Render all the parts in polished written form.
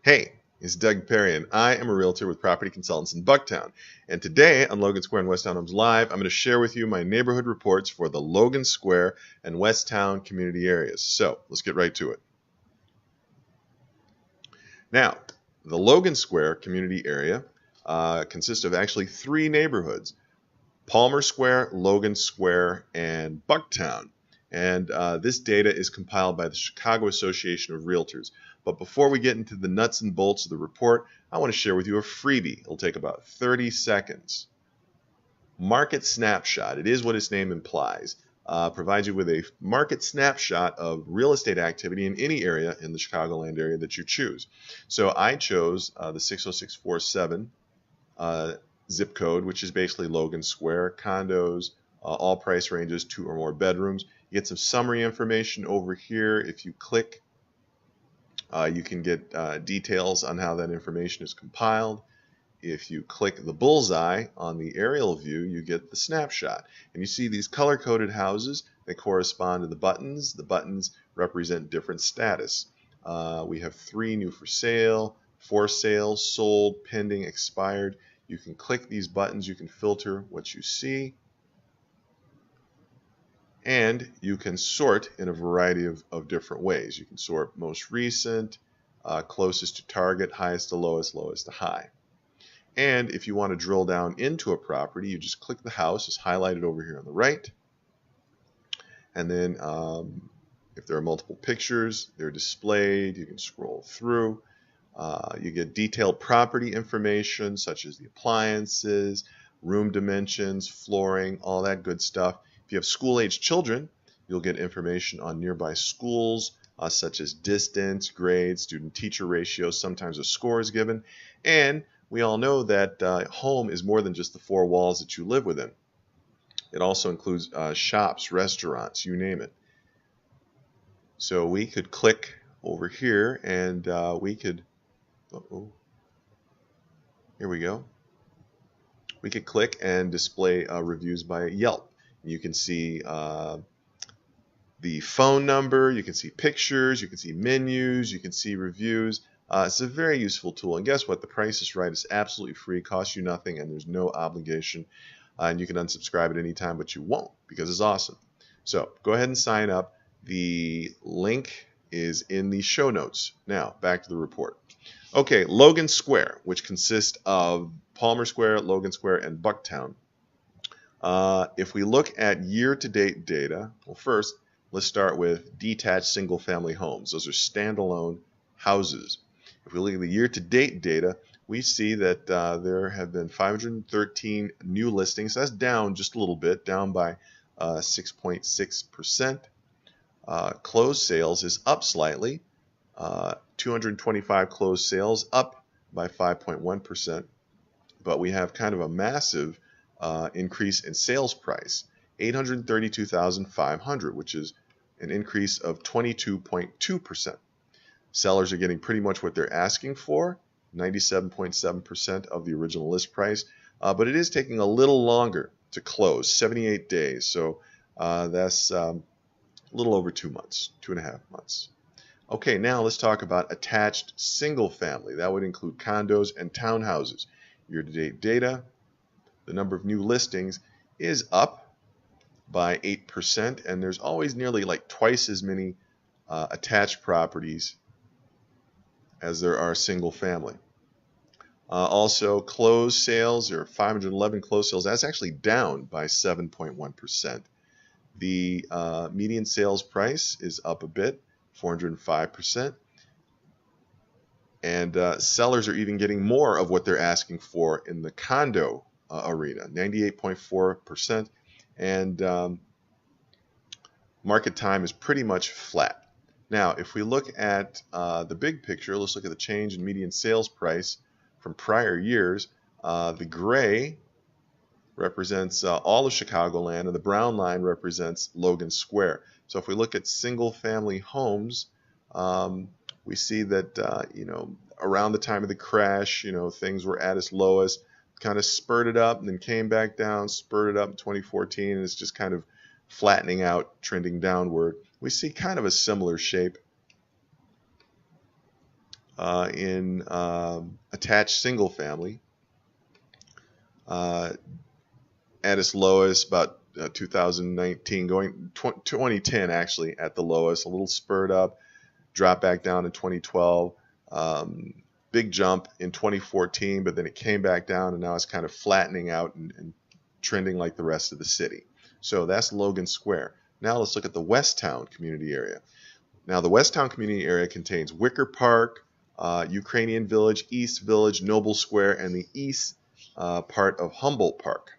Hey, it's DPerry, and I am a realtor with Property Consultants in Bucktown. And today on Logan Square and Westtown Homes Live, I'm going to share with you my neighborhood reports for the Logan Square and Westtown community areas. So let's get right to it. Now, the Logan Square community area consists of actually three neighborhoods: Palmer Square, Logan Square, and Bucktown. And this data is compiled by the Chicago Association of Realtors. But before we get into the nuts and bolts of the report, I want to share with you a freebie. It'll take about 30 seconds. Market Snapshot, it is what its name implies, provides you with a market snapshot of real estate activity in any area in the Chicagoland area that you choose. So I chose the 60647 zip code, which is basically Logan Square, condos, all price ranges, 2 or more bedrooms. You get some summary information over here. If you click, you can get details on how that information is compiled. If you click the bullseye on the aerial view, you get the snapshot. And you see these color-coded houses. They correspond to the buttons. The buttons represent different status. We have 3 new for sale, 4 sales, sold, pending, expired. You can click these buttons. You can filter what you see. And you can sort in a variety of different ways. You can sort most recent, closest to target, highest to lowest, lowest to high. And if you want to drill down into a property, you just click the house. It's highlighted over here on the right. And then if there are multiple pictures, they're displayed. You can scroll through. You get detailed property information such as the appliances, room dimensions, flooring, all that good stuff. If you have school-age children, you'll get information on nearby schools, such as distance, grades, student-teacher ratios. Sometimes a score is given. And we all know that home is more than just the 4 walls that you live within. It also includes shops, restaurants, you name it. So we could click over here and we could, here we go. We could click and display reviews by Yelp. You can see the phone number, you can see pictures, you can see menus, you can see reviews. It's a very useful tool. And guess what? The price is right. It's absolutely free, costs you nothing, and there's no obligation. And you can unsubscribe at any time, but you won't because it's awesome. So go ahead and sign up. The link is in the show notes. Now, back to the report. Okay, Logan Square, which consists of Palmer Square, Logan Square, and Bucktown. If we look at year-to-date data, well, first, let's start with detached single-family homes. Those are standalone houses. If we look at the year-to-date data, we see that there have been 513 new listings. That's down just a little bit, down by 6.6%. Closed sales is up slightly, 225 closed sales, up by 5.1%. But we have kind of a massive increase in sales price, $832,500, which is an increase of 22.2%. Sellers are getting pretty much what they're asking for, 97.7% of the original list price, but it is taking a little longer to close, 78 days. So that's a little over 2 months, 2.5 months. Okay, now let's talk about attached single family. That would include condos and townhouses. Year-to-date data, the number of new listings is up by 8%, and there's always nearly like twice as many attached properties as there are single family. Also, closed sales, there are 511 closed sales. That's actually down by 7.1%. The median sales price is up a bit, 405%. And sellers are even getting more of what they're asking for in the condo arena, 98.4%. And market time is pretty much flat. Now, if we look at the big picture, let's look at the change in median sales price from prior years. The gray represents all of Chicagoland, and the brown line represents Logan Square. So if we look at single-family homes, we see that around the time of the crash, things were at its lowest, kind of spurted up and then came back down, spurted up in 2014, and it's just kind of flattening out, trending downward. We see kind of a similar shape in attached single family. At its lowest, about 2019, going 2010 actually at the lowest, a little spurt up, drop back down in 2012, big jump in 2014, but then it came back down, and now it's kind of flattening out and trending like the rest of the city. So that's Logan Square. Now let's look at the Westtown community area. Now the Westtown community area contains Wicker Park, Ukrainian Village, East Village, Noble Square, and the east part of Humboldt Park.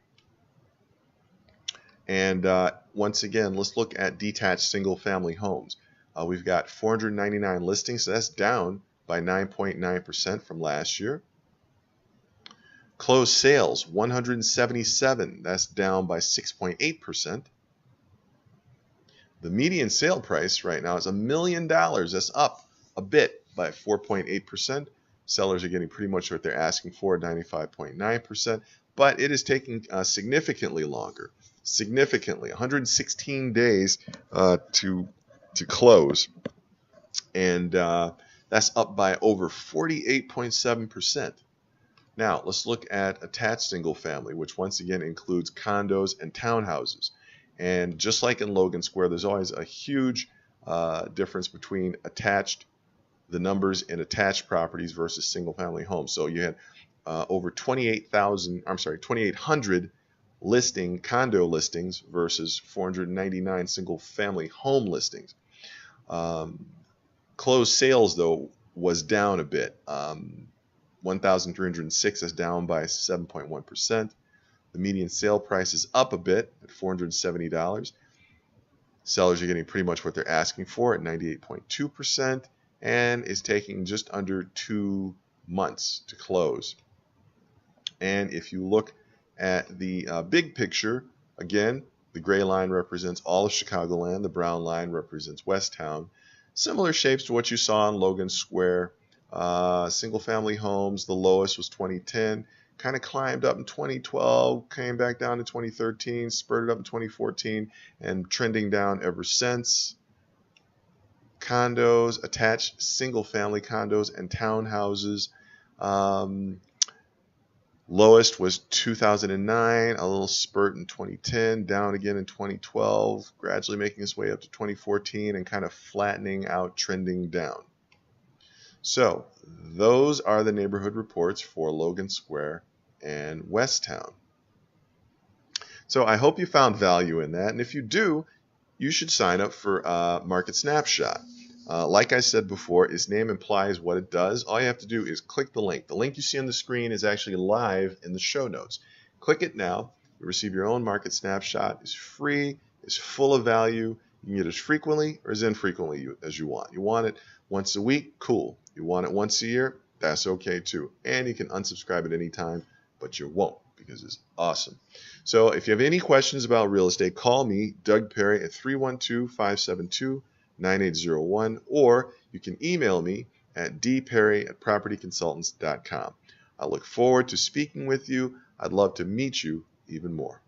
And once again, let's look at detached single-family homes. We've got 499 listings, so that's down by 9.9% from last year. Closed sales, 177, that's down by 6.8%. The median sale price right now is $1 million. That's up a bit by 4.8%. Sellers are getting pretty much what they're asking for, 95.9%, but it is taking significantly longer. Significantly, 116 days to close, and that's up by over 48.7%. Now let's look at attached single family, which once again includes condos and townhouses. And just like in Logan Square, there's always a huge difference between the numbers in attached properties versus single family homes. So you had over 2,800 condo listings versus 499 single family home listings. Closed sales though was down a bit. 1,306 is down by 7.1%. The median sale price is up a bit at $470. Sellers are getting pretty much what they're asking for at 98.2%, and is taking just under 2 months to close. And if you look at the big picture, again, the gray line represents all of Chicagoland, the brown line represents Westtown. Similar shapes to what you saw in Logan Square. Single family homes, the lowest was 2010, kind of climbed up in 2012, came back down in 2013, spurted up in 2014, and trending down ever since. Condos, attached single family condos and townhouses, lowest was 2009, a little spurt in 2010, down again in 2012, gradually making its way up to 2014 and kind of flattening out, trending down. So those are the neighborhood reports for Logan Square and Westtown. So I hope you found value in that, and if you do, you should sign up for Market Snapshot. Like I said before, its name implies what it does. All you have to do is click the link. The link you see on the screen is actually live in the show notes. Click it now. You receive your own Market Snapshot. It's free. It's full of value. You can get it as frequently or as infrequently as you want. You want it once a week? Cool. You want it once a year? That's okay too. And you can unsubscribe at any time, but you won't because it's awesome. So if you have any questions about real estate, call me, Doug Perry, at 312-572-9801, or you can email me at dperry@propertyconsultants.com. I look forward to speaking with you. I'd love to meet you even more.